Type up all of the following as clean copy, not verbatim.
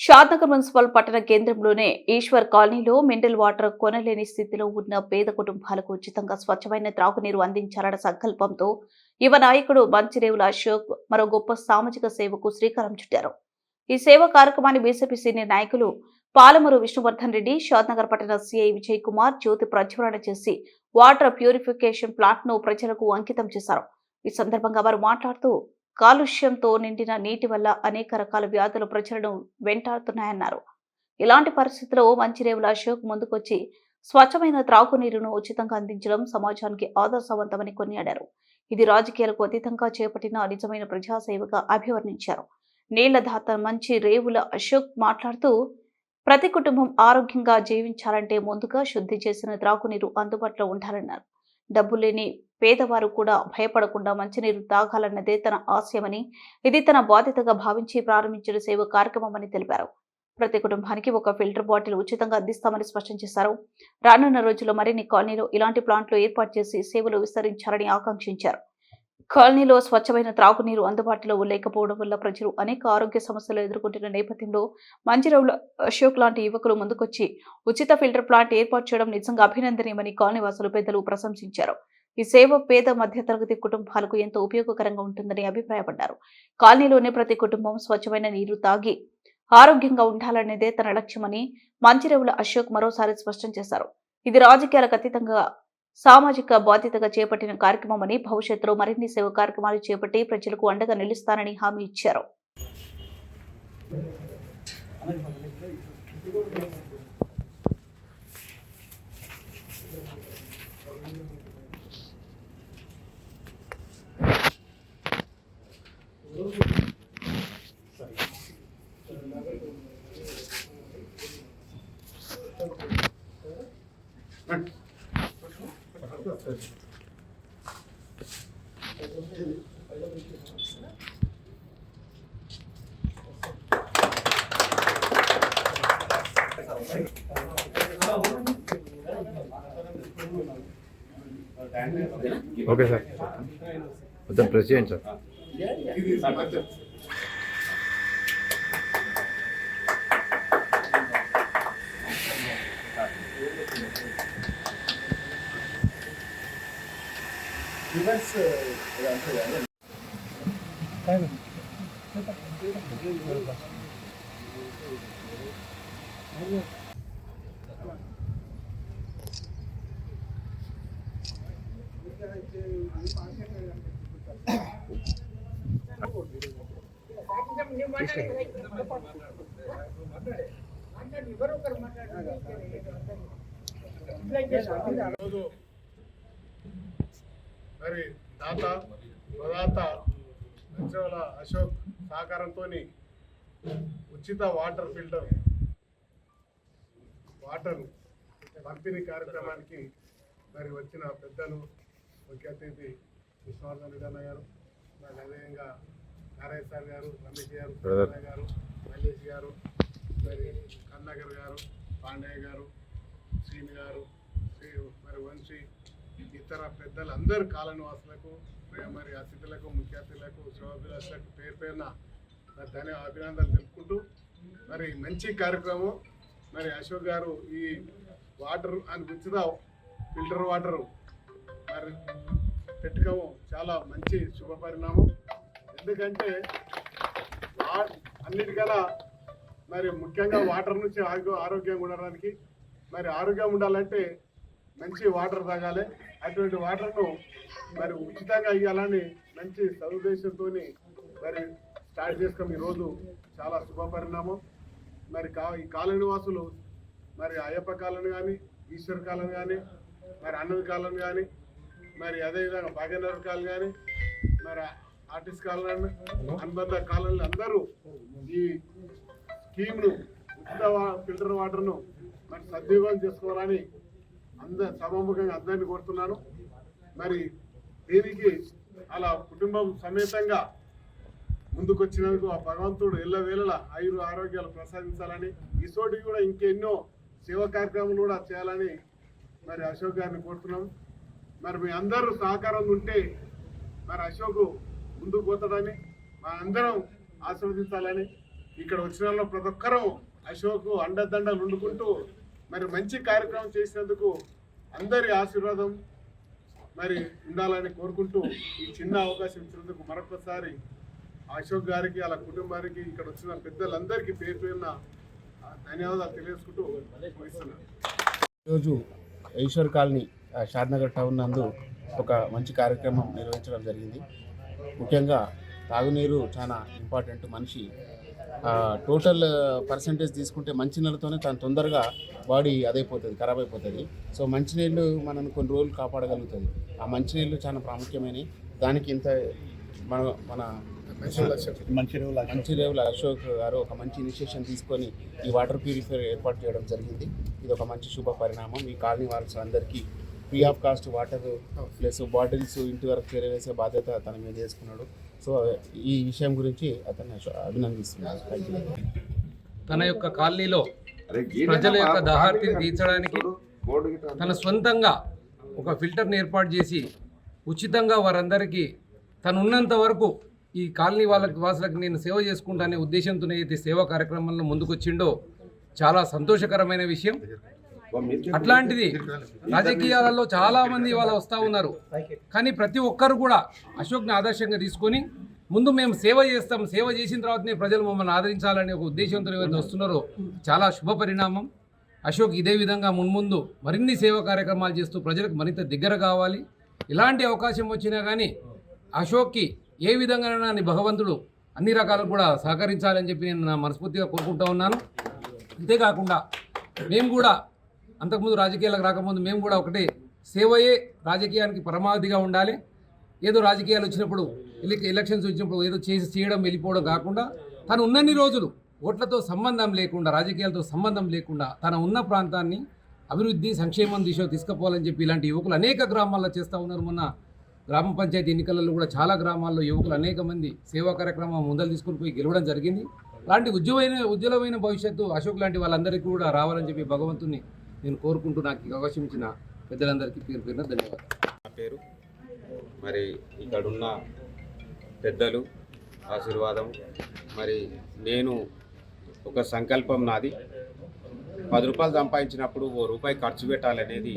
Shadnagar municipal పట్టణ కేంద్రంలోనే ఈశ్వర్ కాలనీలో mineral water కొనలేని స్థితిలో ఉన్న పేద కుటుంబాలకు ఉచితంగా స్వచ్ఛమైన త్రాగునీరు అందించాలన్న సంకల్పంతో యువ నాయకుడు మంచిరేవుల అశోక్ మరో గొప్ప సామాజిక సేవకు శ్రీకారం చుట్టారు. ఈ సేవా కార్యక్రమాన్ని బీజేపీ సీనియర్ నాయకులు పాలమూరు విష్ణువర్ధన్ రెడ్డి, షాద్నగర్ పట్టణ సీఐ విజయ్ కుమార్ జ్యోతి ప్రజ్వలన చేసి వాటర్ ప్యూరిఫికేషన్ ప్లాంట్ ను ప్రజలకు అంకితం చేశారు. ఈ సందర్భంగా వారు మాట్లాడుతూ కాలుష్యంతో నిండిన నీటి వల్ల అనేక రకాల వ్యాధులు ప్రజలను వెంటాడుతున్నాయన్నారు. ఇలాంటి పరిస్థితుల్లో మంచిరేవుల అశోక్ ముందుకొచ్చి స్వచ్ఛమైన త్రాగునీరును ఉచితంగా అందించడం సమాజానికి ఆదర్శవంతమని కొనియాడారు. ఇది రాజకీయాలకు అతీతంగా చేపట్టిన నిజమైన ప్రజాసేవగా అభివర్ణించారు. నీళ్ల దాత మంచి రేవుల అశోక్ మాట్లాడుతూ ప్రతి కుటుంబం ఆరోగ్యంగా జీవించాలంటే ముందుగా శుద్ధి చేసిన త్రాగునీరు అందుబాటులో ఉండాలన్నారు. డబ్బు లేని పేదవారు కూడా భయపడకుండా మంచినీరు తాగాలన్నదే తన ఆశయమని, ఇది తన బాధ్యతగా భావించి ప్రారంభించిన సేవ కార్యక్రమమని తెలిపారు. ప్రతి కుటుంబానికి ఒక ఫిల్టర్ బాటిల్ ఉచితంగా అందిస్తామని స్పష్టం చేశారు. రానున్న రోజుల్లో మరిన్ని కాలనీలో ఇలాంటి ప్లాంట్లు ఏర్పాటు చేసి సేవలు విస్తరించాలని ఆకాంక్షించారు. కాలనీలో స్వచ్ఛమైన త్రాగునీరు అందుబాటులో లేకపోవడం వల్ల ప్రజలు అనేక ఆరోగ్య సమస్యలు ఎదుర్కొంటున్న నేపథ్యంలో మంచిరేవుల అశోక్ లాంటి యువకులు ముందుకొచ్చి ఉచిత ఫిల్టర్ ప్లాంట్ ఏర్పాటు చేయడం నిజంగా అభినందనీయమని కాలనీవాసులు పెద్దలు ప్రశంసించారు. ఈ సేవ పేద మధ్యతరగతి కుటుంబాలకు ఎంతో ఉపయోగకరంగా ఉంటుందని అభిప్రాయపడ్డారు. కాలనీలోని ప్రతి కుటుంబం స్వచ్ఛమైన నీరు తాగి ఆరోగ్యంగా ఉండాలనేదే తన లక్ష్యమని మంచిరేవుల అశోక్ మరోసారి స్పష్టం చేశారు. ఇది రాజకీయాలకు అతీతంగా సామాజిక బాధ్యతగా చేపట్టిన కార్యక్రమమని, భవిష్యత్తులో మరిన్ని సేవ కార్యక్రమాలు చేపట్టి ప్రజలకు అండగా నిలుస్తానని హామీ ఇచ్చారు. ఓకే సార్, మొత్తం ప్రెస్ చేయండి సార్. మరి దాత ప్రదాత మంచిరేవుల అశోక్ సహకారంతో ఉచిత వాటర్ ఫిల్టర్ వాటర్ పంపిణీ కార్యక్రమానికి మరి వచ్చిన పెద్దలు ముఖ్య అతిథి విష్ణువర్ధన్ రెడ్డి అన్న గారు, మరి అదేవిధంగా నారాయణ సార్ గారు, రమేష్ గారు, గారు, మల్లేష్ గారు, మరి కన్నగర్ గారు, పాండయ్య గారు, శ్రీని గారు, మరి వంశీ, ఇతర పెద్దలందరూ కాలనివాసులకు, మరి అతిథులకు, ముఖ్య అతిథులకు, శుభాభిలాషులకు పేరు పేరున మరి అభినందనలు తెలుపుకుంటూ మరి మంచి కార్యక్రమం. మరి అశోక్ గారు ఈ వాటర్ అని ఉచిత ఫిల్టర్ వాటర్ మరి పెట్టుకోవడం చాలా మంచి శుభపరిణామం. ఎందుకంటే అన్నిటికన్నా మరి ముఖ్యంగా వాటర్ నుంచి ఆరోగ్యంగా ఉండడానికి, మరి ఆరోగ్యం ఉండాలంటే మంచి వాటర్ తాగాలి. అటువంటి వాటర్ను మరి ఉచితంగా ఇవ్వాలని మంచి సదుద్దేశంతో మరి స్టార్ట్ చేస్తాం. ఈరోజు చాలా శుభపరిణామం. మరి ఈ కాలనీ వాసులు మరి అయ్యప్ప కాలనీ కానీ, ఈశ్వర్ కాలనీ కానీ, మరి అన్నది కాలనీ కానీ, మరి అదేవిధంగా భాగ్యనగర్ కాలనీ కానీ, మరి ఆర్టిస్ట్ కాలనీ, అనుబంధ కాలనీలు అందరూ ఈ స్కీమ్ను ఉచిత ఫిల్టర్ వాటర్ను మరి సద్వినియోగం చేసుకోవాలని సభాముఖంగా అందరినీ కోరుతున్నాను. మరి దీనికి అలా కుటుంబం సమేతంగా ముందుకొచ్చినందుకు ఆ భగవంతుడు ఎల్లవేళలా ఆరోగ్యాలు ప్రసాదించాలని, ఈ చోటికి కూడా ఇంకెన్నో సేవా కార్యక్రమాలు కూడా చేయాలని మరి అశోక్ గారిని కోరుతున్నాం. మరి మీ అందరూ సహకారం ఉంటే మరి అశోక్ ముందుకు పోతాడని మా అందరం ఆశీర్వదించాలని ఇక్కడ వచ్చిన వాళ్ళు ప్రతి ఒక్కరూ అశోక్ అండదండలు వండుకుంటూ మరి మంచి కార్యక్రమం చేసినందుకు అందరి ఆశీర్వాదం మరి ఉండాలని కోరుకుంటూ ఈ చిన్న అవకాశం ఇచ్చినందుకు మరొకసారి అశోక్ గారికి అలా కుటుంబానికి ఇక్కడ వచ్చిన పెద్దలందరికీ పేరు పేరున ధన్యవాదాలు తెలియజేసుకుంటూ ముగిస్తున్నాను. ఈరోజు ఈశ్వర్ కాలనీ షాద్నగర్ టౌన్ నందు ఒక మంచి కార్యక్రమం నిర్వహించడం జరిగింది. ముఖ్యంగా తాగునీరు చాలా ఇంపార్టెంట్. మనిషి టోటల్ పర్సంటేజ్ తీసుకుంటే మంచినీళ్ళతోనే తను తొందరగా బాడీ అదైపోతుంది, ఖరాబ్ అయిపోతుంది. సో మంచినీళ్ళు మనం కొన్ని రోజులు కాపాడగలుగుతుంది. ఆ మంచినీళ్ళు చాలా ప్రాముఖ్యమైనవి. దానికి ఇంత మన మంచిరేవుల అశోక్ గారు ఒక మంచి ఇనిషియేషన్ తీసుకొని ఈ వాటర్ ప్యూరిఫైయర్ ఏర్పాటు చేయడం జరిగింది. ఇది ఒక మంచి శుభ పరిణామం. ఈ కాలనీ వాళ్ళ అందరికీ free of cost water plus bottles ఇంటి వరకు చేరవేసే బాధ్యత తన మీద చేసుకున్నాడు. సో ఈ విషయం గురించి అతన్ని అభినందిస్తున్నాను. తన యొక్క కాలనీలో ప్రజల యొక్క దాహార్తిని తీర్చడానికి తన సొంతంగా ఒక ఫిల్టర్ని ఏర్పాటు చేసి ఉచితంగా వారందరికీ తను ఉన్నంత వరకు ఈ కాలనీ వాసులకు నేను సేవ చేసుకుంటానే ఉద్దేశంతో అయితే సేవా కార్యక్రమంలో ముందుకొచ్చిండో చాలా సంతోషకరమైన విషయం. అట్లాంటిది రాజకీయాలలో చాలామంది ఇవాళ వస్తూ ఉన్నారు, కానీ ప్రతి ఒక్కరు కూడా అశోక్ని ఆదర్శంగా తీసుకొని ముందు మేము సేవ చేస్తాం, సేవ చేసిన తర్వాతనే ప్రజలు మమ్మల్ని ఆదరించాలనే ఒక ఉద్దేశంతో ఏవైతే వస్తున్నారో చాలా శుభ పరిణామం. అశోక్ ఇదే విధంగా మున్ముందు మరిన్ని సేవా కార్యక్రమాలు చేస్తూ ప్రజలకు మరింత దగ్గర కావాలి. ఇలాంటి అవకాశం వచ్చినా కానీ అశోక్కి ఏ విధంగా భగవంతుడు అన్ని రకాలకు కూడా సహకరించాలని చెప్పి నేను నా మనస్ఫూర్తిగా కోరుకుంటూ ఉన్నాను. అంతేకాకుండా మేము కూడా అంతకుముందు రాజకీయాలకు రాకముందు మేము కూడా ఒకటే, సేవయే రాజకీయానికి పరమావధిగా ఉండాలి. ఏదో రాజకీయాలు వచ్చినప్పుడు ఎలక్షన్స్ వచ్చినప్పుడు ఏదో చేయడం వెళ్ళిపోవడం కాకుండా తను ఉన్నన్ని రోజులు ఓట్లతో సంబంధం లేకుండా, రాజకీయాలతో సంబంధం లేకుండా తన ఉన్న ప్రాంతాన్ని అభివృద్ధి సంక్షేమం దిశలో తీసుకుపోవాలని చెప్పి ఇలాంటి యువకులు అనేక గ్రామాల్లో చేస్తూ ఉన్నారు. మొన్న గ్రామ పంచాయతీ ఎన్నికలలో కూడా చాలా గ్రామాల్లో యువకులు అనేక మంది సేవా కార్యక్రమం ముందలు తీసుకుని పోయి గెలవడం జరిగింది. అలాంటి ఉజ్వలమైన భవిష్యత్తు అశోక్ లాంటి వాళ్ళందరికీ కూడా రావాలని చెప్పి భగవంతుని నేను కోరుకుంటూ నాకు అవకాశం ఇచ్చిన పెద్దలందరికీ పేరు పేరున ధన్యవాదాలు. నా పేరు మరి ఇక్కడున్న పెద్దలు ఆశీర్వాదం, మరి నేను ఒక సంకల్పం నాది. 10 రూపాయలు సంపాదించినప్పుడు ₹1 ఖర్చు పెట్టాలనేది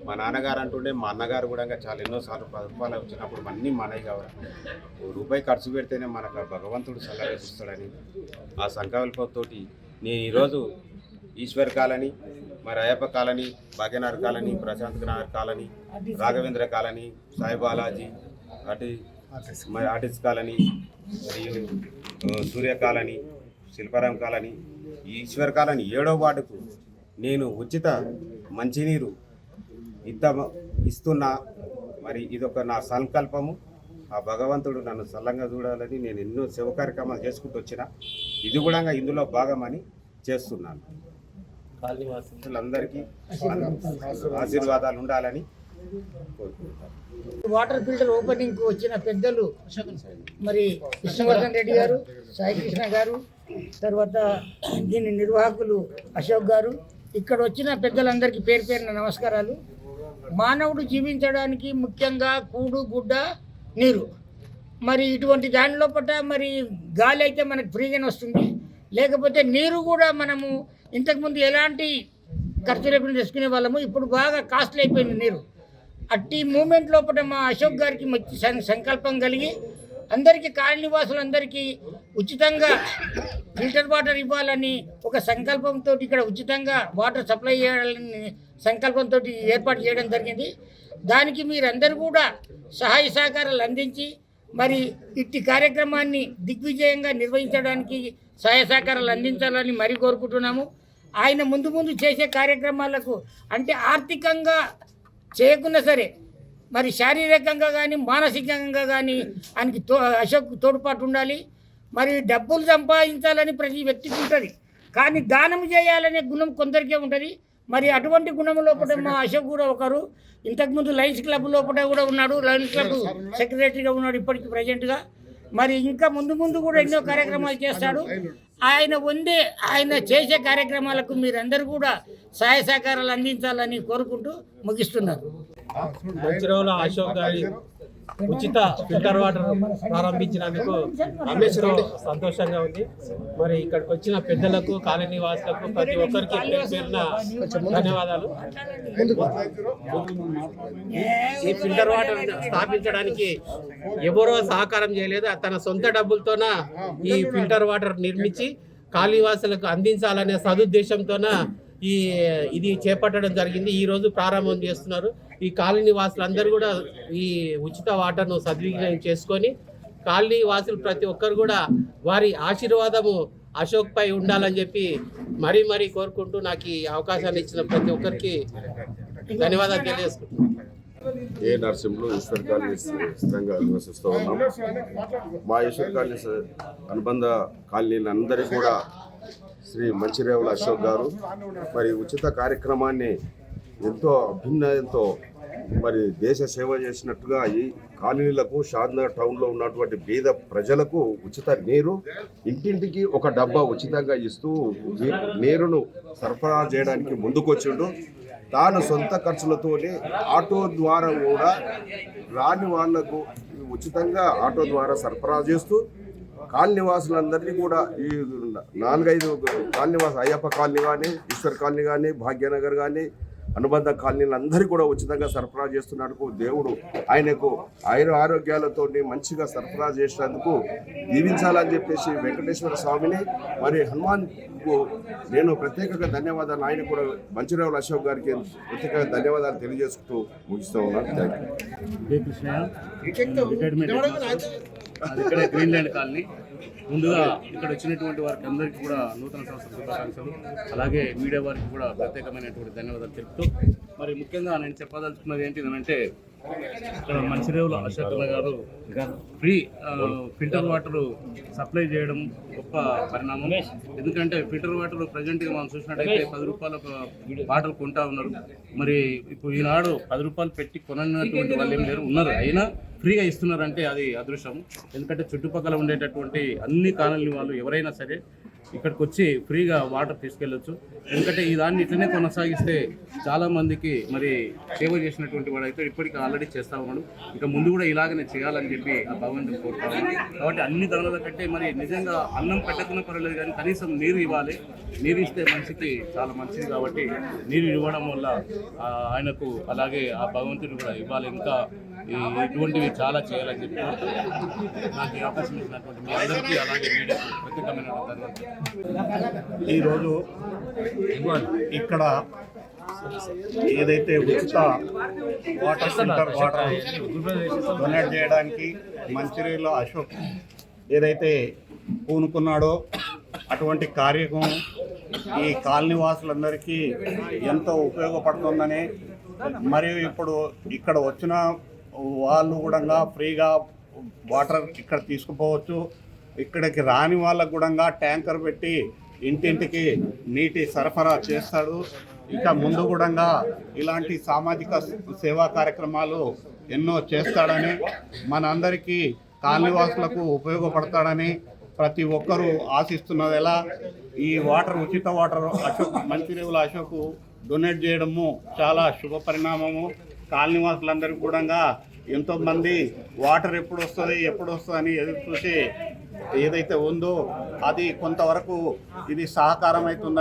మా నాన్నగారు అంటుండే, మా అన్నగారు కూడా చాలా ఎన్నోసార్లు 10 రూపాయలు వచ్చినప్పుడు అన్నీ మనవి కావాలి, ₹1 ఖర్చు పెడితేనే మనకు భగవంతుడు చల్లగా చూస్తాడని ఆ సంకల్పంతో నేను ఈరోజు ఈశ్వర్ కాలనీ, మరి Ayyappa colony, Bhagyanagar colony, Prashant Nagar colony, Raghavendra colony, Sai Balaji, మరి ఆర్టిస్ట్ కాలనీ, మరియు Surya colony, Shilparam colony, Eshwar colony 7వ వార్డుకు నేను ఉచిత మంచినీరు ఇస్తున్నా. మరి ఇదొక నా సంకల్పము. ఆ భగవంతుడు నన్ను చల్లంగా చూడాలని నేను ఎన్నో సేవ కార్యక్రమాలు చేసుకుంటూ వచ్చిన, ఇది కూడా ఇందులో భాగమని చేస్తున్నాను. అందరికీ ఆశీర్వాదాలు ఉండాలని కోరుకుంటున్నాను. వాటర్ ఫిల్టర్ ఓపెనింగ్ కు వచ్చిన పెద్దలు మరి కృష్ణవర్ధన్ రెడ్డి గారు, సాయి కృష్ణ గారు, తర్వాత దీని నిర్వాహకులు అశోక్ గారు, ఇక్కడ వచ్చిన పెద్దలందరికీ పేరు పేరున నమస్కారాలు. మానవుడు జీవించడానికి ముఖ్యంగా కూడు గుడ్డ నీరు. మరి ఇటువంటి దానిలో పట్ల మరి గాలి అయితే మనకు ఫ్రీగానే వస్తుంది, లేకపోతే నీరు కూడా మనము ఇంతకుముందు ఎలాంటి ఖర్చు లేకుండా తెచ్చుకునే వాళ్ళము, ఇప్పుడు బాగా కాస్ట్లీ అయిపోయింది నీరు. అట్టి మూమెంట్ లోపల మా అశోక్ గారికి మంచి సంకల్పం కలిగి అందరికీ కాలనీ వాసులందరికీ ఉచితంగా ఫిల్టర్ వాటర్ ఇవ్వాలని ఒక సంకల్పంతో ఇక్కడ ఉచితంగా వాటర్ సప్లై చేయాలని సంకల్పంతో ఏర్పాటు చేయడం జరిగింది. దానికి మీరందరూ కూడా సహాయ సహకారాలు అందించి మరి ఇట్టి కార్యక్రమాన్ని దిగ్విజయంగా నిర్వహించడానికి సహాయ సహకారాలు అందించాలని మరీ కోరుకుంటున్నాము. ఆయన ముందు ముందు చేసే కార్యక్రమాలకు అంటే ఆర్థికంగా చేయకున్నా సరే మరి శారీరకంగా కానీ మానసికంగా కానీ ఆయనకి అశోక్ తోడ్పాటు ఉండాలి. మరి డబ్బులు సంపాదించాలని ప్రతి వ్యక్తికి ఉంటుంది, కానీ దానం చేయాలనే గుణం కొందరికే ఉంటుంది. మరి అటువంటి గుణం లోపల మా అశోక్ కూడా ఒకరు. ఇంతకుముందు లయన్స్ క్లబ్ లోపల కూడా ఉన్నాడు, లయన్స్ క్లబ్ సెక్రటరీగా ఉన్నాడు ఇప్పటికి ప్రజెంట్గా. మరి ఇంకా ముందు ముందు కూడా ఎన్నో కార్యక్రమాలు చేస్తాడు. ఆయన చేసే కార్యక్రమాలకు మీరందరూ కూడా సహాయ సహకారాలు అందించాలని కోరుకుంటూ ముగిస్తున్నారు. మంచిరేవుల అశోక్ గారి ఉచిత ఫిల్టర్ వాటర్ ప్రారంభించినందుకు ఎంతో సంతోషంగా ఉంది. మరి ఇక్కడికి వచ్చిన పెద్దలకు, కాలనీ వాసులకు, ప్రతి ఒక్కరికి పేరు పేరున ధన్యవాదాలు. ఈ ఫిల్టర్ వాటర్ స్థాపించడానికి ఎవరో సహకారం చేయలేదు. తన సొంత డబ్బులతోన ఈ ఫిల్టర్ వాటర్ నిర్మించి కాళీవాసులకు అందించాలనే సదుద్దేశంతోన ఇది చేపట్టడం జరిగింది. ఈ రోజు ప్రారంభం చేస్తున్నారు. ఈ కాలనీ వాసులందరూ కూడా ఈ ఉచిత వాటర్ను సద్వినియోగం చేసుకొని కాలనీ వాసులు ప్రతి ఒక్కరు కూడా వారి ఆశీర్వాదము అశోక్ పై ఉండాలని చెప్పి మరీ కోరుకుంటూ నాకు ఈ అవకాశాన్ని ఇచ్చిన ప్రతి ఒక్కరికి ధన్యవాదాలు తెలియజేసుకుంటున్నాను. ఏ నరసింహులు ఈశ్వర్ కాలనీ స్థిరంగా నివసిస్తూ ఉన్నాం. మా ఈశ్వర్ కాలనీ అనుబంధ కాలనీలందరికీ కూడా శ్రీ మంచిరేవుల అశోక్ గారు మరి ఉచిత కార్యక్రమాన్ని ఎంతో అభినయంతో మరి దేశ సేవ చేసినట్టుగా ఈ కాలనీలకు, షాద్నగర్ టౌన్లో ఉన్నటువంటి పేద ప్రజలకు ఉచిత నీరు ఇంటింటికి ఒక డబ్బా ఉచితంగా ఇస్తూ నీరును సరఫరా చేయడానికి ముందుకొచ్చిండు. తాను సొంత ఖర్చులతోనే ఆటో ద్వారా కూడా రాని వాళ్లకు ఉచితంగా ఆటో ద్వారా సరఫరా చేస్తూ కాలనీవాసులందరినీ కూడా ఈ 4-5 కాలనీవాసు, అయ్యప్ప కాలనీ కానీ, ఈశ్వర్ కాలనీ కానీ, భాగ్యనగర్ కానీ, అనుబంధ కాలనీలందరికీ కూడా ఉచితంగా సరఫరా చేస్తున్నందుకు దేవుడు ఆయనకు ఆరోగ్యాలతో మంచిగా సరఫరా చేసినందుకు దీవించాలని చెప్పేసి వెంకటేశ్వర స్వామిని మరి హనుమాన్కు నేను ప్రత్యేకంగా ధన్యవాదాలు, ఆయన కూడా మంచిరేవుల అశోక్ గారికి ప్రత్యేకంగా ధన్యవాదాలు తెలియజేసుకుంటూ ముగిస్తూ ఉన్నాను. ఇక్కడ గ్రీన్లాండ్ కాలనీ. ముందుగా ఇక్కడ వచ్చినటువంటి వారికి అందరికీ కూడా నూతన సంవత్సర శుభాకాంక్షలు, అలాగే మీడియా వారికి కూడా ప్రత్యేకమైనటువంటి ధన్యవాదాలు తెలుపుతూ మరి ముఖ్యంగా నేను చెప్పదలుచుకున్నది ఏంటిదంటే ఇక్కడ Manchirevula Ashok garu free filter water supply చేయడం గొప్ప పరిణామం. ఎందుకంటే ఫిల్టర్ వాటర్ ప్రజెంట్గా మనం చూసినట్టయితే 10 రూపాయల బాటలు కొంటా ఉన్నారు. మరి ఇప్పుడు ఈనాడు 10 రూపాయలు పెట్టి కొనటువంటి వాళ్ళు ఏం లేరు, ఉన్నారు, అయినా ఫ్రీగా ఇస్తున్నారంటే అది అదృష్టం. ఎందుకంటే చుట్టుపక్కల ఉండేటటువంటి అన్ని కాలనీ వాళ్ళు ఎవరైనా సరే ఇక్కడికి వచ్చి ఫ్రీగా వాటర్ తీసుకెళ్ళొచ్చు. ఎందుకంటే ఈ దాన్ని ఇట్లనే కొనసాగిస్తే చాలామందికి మరి సేవ చేసినటువంటి వాడు అయితే ఇప్పటికీ ఆల్రెడీ చేస్తూ ఉన్నాడు. ఇంకా ముందు కూడా ఇలాగనే చేయాలని చెప్పి ఆ భగవంతుని కోరుతాను. కాబట్టి అన్ని దానాల కంటే మరి నిజంగా అన్నం పెట్టకున్నా పర్వాలేదు, కానీ కనీసం నీరు ఇవ్వాలి. నీరు ఇస్తే మనిషికి చాలా మంచిది. కాబట్టి నీరు ఇవ్వడం వల్ల ఆయనకు, అలాగే ఆ భగవంతుడు కూడా ఇవ్వాలి. ఇంకా ఇటువంటివి చాలా చేయాలని చెప్పి నాకు ఈ అవకాశం ఇచ్చినటువంటి మీ అందరికీ, అలాగే మీడియాకు ప్రత్యేకమైనటువంటి ధన్యవాదాలు. ఈరోజు ఇక్కడ ఏదైతే ఉచిత ఫిల్టర్ వాటర్ డొనేట్ చేయడానికి మంచిర్యాల అశోక్ ఏదైతే పూనుకున్నాడో అటువంటి కార్యక్రమం ఈ కాలనీ వాసులందరికీ ఎంతో ఉపయోగపడుతుందని, మరియు ఇప్పుడు ఇక్కడ వచ్చిన వాళ్ళు కూడా ఫ్రీగా వాటర్ ఇక్కడ తీసుకుపోవచ్చు. ఇక్కడికి రాని వాళ్ళకు కూడా ట్యాంకర్ పెట్టి ఇంటింటికి నీటి సరఫరా చేస్తాడు. ఇక ముందు కూడా ఇలాంటి సామాజిక సేవా కార్యక్రమాలు ఎన్నో చేస్తాడని, మనందరికీ కాలనీవాసులకు ఉపయోగపడతాడని ప్రతి ఒక్కరూ ఆశిస్తున్నది. ఎలా ఈ వాటర్, ఉచిత వాటర్ మంచిర్యాల అశోక్ డొనేట్ చేయడము చాలా శుభ పరిణామము. కాలనీవాసులందరికీ కూడా ఎంతోమంది వాటర్ ఎప్పుడు వస్తుంది అని ఎదురు చూసి ఏదైతే ఉందో అది కొంతవరకు ఇది సహకారం అవుతుంది.